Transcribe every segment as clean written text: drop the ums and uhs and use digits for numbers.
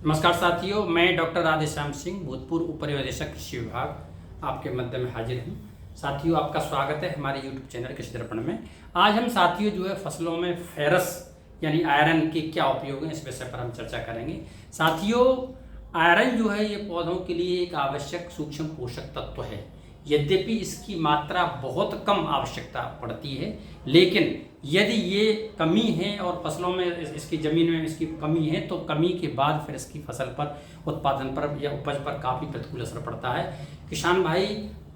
नमस्कार साथियों, मैं डॉक्टर राधेश्याम सिंह, भूतपूर्व उप पर्यवेक्षक कृषि विभाग आपके मध्य में हाजिर हूँ। साथियों, आपका स्वागत है हमारे यूट्यूब चैनल कृषि दर्पण में। आज हम साथियों जो है फसलों में फेरस यानी आयरन के क्या उपयोग हैं, इस विषय पर हम चर्चा करेंगे। साथियों, आयरन जो है ये पौधों के लिए एक आवश्यक सूक्ष्म पोषक तत्व है। यद्यपि इसकी मात्रा बहुत कम आवश्यकता पड़ती है, लेकिन यदि ये कमी है और फसलों में इसकी ज़मीन में इसकी कमी है तो कमी के बाद फिर इसकी फसल पर, उत्पादन पर या उपज पर काफ़ी प्रतिकूल असर पड़ता है। किसान भाई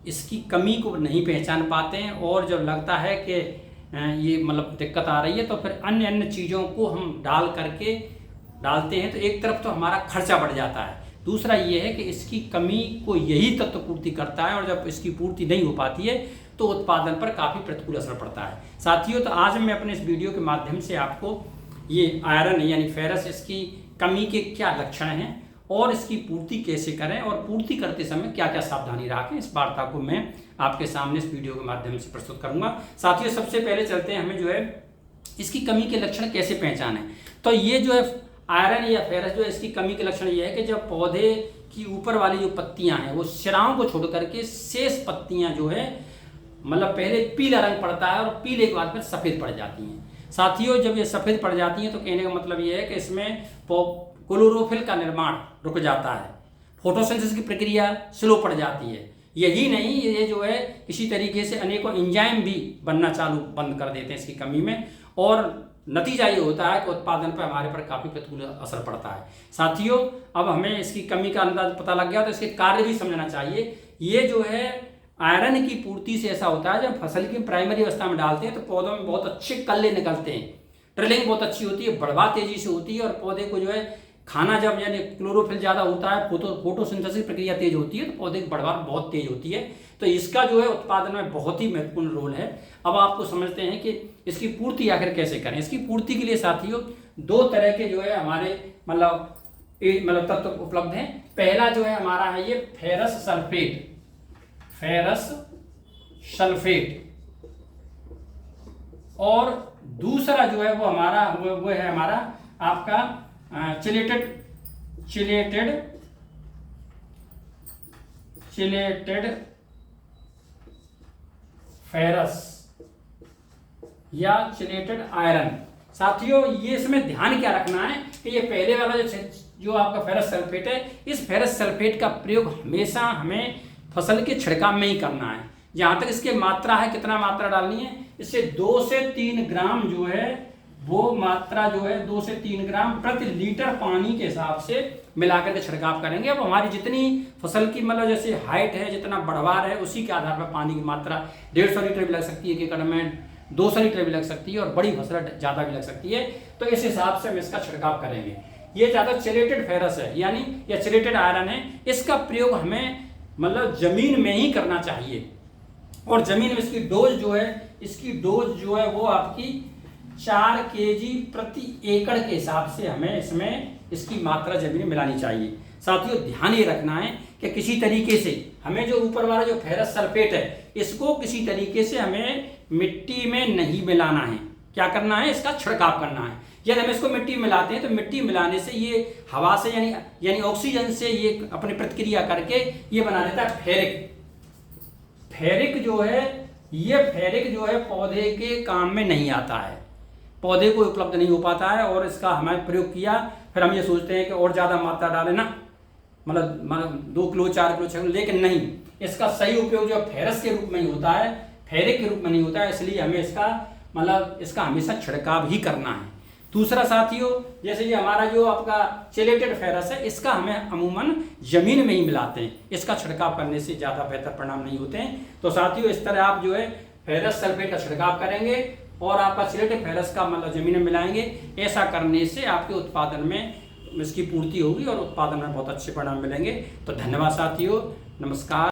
इसकी कमी को नहीं पहचान पाते हैं और जब लगता है कि ये दिक्कत आ रही है तो फिर अन्य चीज़ों को हम डालते हैं तो एक तरफ तो हमारा खर्चा बढ़ जाता है, दूसरा ये है कि इसकी कमी को यही तत्व पूर्ति करता है और जब इसकी पूर्ति नहीं हो पाती है तो उत्पादन पर काफ़ी प्रतिकूल असर पड़ता है। साथियों, तो आज मैं अपने इस वीडियो के माध्यम से आपको ये आयरन यानी फेरस, इसकी कमी के क्या लक्षण हैं और इसकी पूर्ति कैसे करें और पूर्ति करते समय क्या क्या सावधानी रखें, इस वार्ता को मैं आपके सामने इस वीडियो के माध्यम से प्रस्तुत करूँगा। साथियों, सबसे पहले चलते हैं, हमें जो है इसकी कमी के लक्षण कैसे पहचानें। तो ये जो है आयरन या फेरस जो है, इसकी कमी के लक्षण ये है कि जब पौधे की ऊपर वाली जो पत्तियां हैं वो शिराओं को छोड़ करके शेष पत्तियां जो है पहले पीला रंग पड़ता है और पीले के बाद फिर सफ़ेद पड़ जाती हैं। साथियों, जब ये सफ़ेद पड़ जाती हैं तो कहने का मतलब ये है कि इसमें क्लोरोफिल का निर्माण रुक जाता है, फोटोसिंथेसिस की प्रक्रिया स्लो पड़ जाती है। यही नहीं, ये जो है किसी तरीके से अनेकों एंजाइम भी बनना बंद कर देते हैं इसकी कमी में, और नतीजा ये होता है कि उत्पादन पर हमारे पर काफ़ी प्रतिकूल असर पड़ता है। साथियों, अब हमें इसकी कमी का अंदाज पता लग गया तो इसके कार्य भी समझना चाहिए। ये जो है आयरन की पूर्ति से ऐसा होता है, जब फसल की प्राइमरी अवस्था में डालते हैं तो पौधों में बहुत अच्छे कल्ले निकलते हैं, ट्रिलिंग बहुत अच्छी होती है, बढ़वा तेजी से होती है और पौधे को जो है खाना जब यानी क्लोरोफिल ज़्यादा होता है, फोटोसिंथेसिस प्रक्रिया तेज होती है तो पौधे की बढ़वार बहुत तेज होती है, तो इसका जो है उत्पादन में बहुत ही महत्वपूर्ण रोल है। अब आपको समझते हैं कि इसकी पूर्ति आखिर कैसे करें। इसकी पूर्ति के लिए साथियों दो तरह के जो है हमारे तत्व उपलब्ध हैं। पहला जो है हमारा है ये फेरस सल्फेट, और दूसरा जो है वो है हमारा आपका चिलेटेड फेरस या चिलेटेड आयरन। साथियों, ये इसमें ध्यान क्या रखना है कि ये पहले वाला जो आपका फेरस सल्फेट है, इस फेरस सल्फेट का प्रयोग हमेशा हमें फसल के छिड़काव में ही करना है। जहाँ तक इसकी मात्रा है, कितना मात्रा डालनी है, इससे 2 से 3 ग्राम जो है वो मात्रा जो है 2 से 3 ग्राम प्रति लीटर पानी के हिसाब से मिलाकर के छिड़काव करेंगे। अब हमारी जितनी फसल की जैसे हाइट है, जितना बढ़वार है, उसी के आधार पर पानी की मात्रा 150 लीटर भी लग सकती है, एक एकड़ में 200 लीटर भी लग सकती है और बड़ी फसल ज़्यादा भी लग सकती है, तो इस हिसाब से हम इसका छिड़काव करेंगे। ये ज़्यादा चिलेटेड फेरस है यानी या चिलेटेड आयरन है, इसका प्रयोग हमें जमीन में ही करना चाहिए और जमीन में इसकी डोज जो है वो आपकी 4 kg प्रति एकड़ के हिसाब से हमें इसमें इसकी मात्रा जमीन में मिलानी चाहिए। साथियों, ध्यान ये रखना है कि किसी तरीके से हमें जो ऊपर वाला जो फेरस सल्फेट है, इसको किसी तरीके से हमें मिट्टी में नहीं मिलाना है। क्या करना है, इसका छिड़काव करना है। यदि हम इसको मिट्टी में मिलाते हैं तो मिट्टी मिलाने से ये हवा से यानी ऑक्सीजन से ये अपनी प्रतिक्रिया करके ये बना देता है फेरिक जो है पौधे के काम में नहीं आता है, पौधे को उपलब्ध नहीं हो पाता है और इसका हमें प्रयोग किया, फिर हम ये सोचते हैं कि और ज़्यादा मात्रा डालें ना, 2 किलो 4 किलो 6 किलो, लेकिन नहीं, इसका सही उपयोग जो फेरस के रूप में ही होता है, फेरिक के रूप में नहीं होता है, इसलिए हमें इसका हमेशा छिड़काव ही करना है। दूसरा साथियों, जैसे ये हमारा जो आपका चिलेटेड फेरस है, इसका हमें अमूमन जमीन में ही मिलाते हैं, इसका छिड़काव करने से ज़्यादा बेहतर परिणाम नहीं होते हैं। तो साथियों, इस तरह आप जो है फेरस सल्फेट का छिड़काव करेंगे और आपका चिलेटेड फेरस का जमीन में मिलाएंगे। ऐसा करने से आपके उत्पादन में इसकी पूर्ति होगी और उत्पादन में बहुत अच्छे परिणाम मिलेंगे। तो धन्यवाद साथियों, नमस्कार।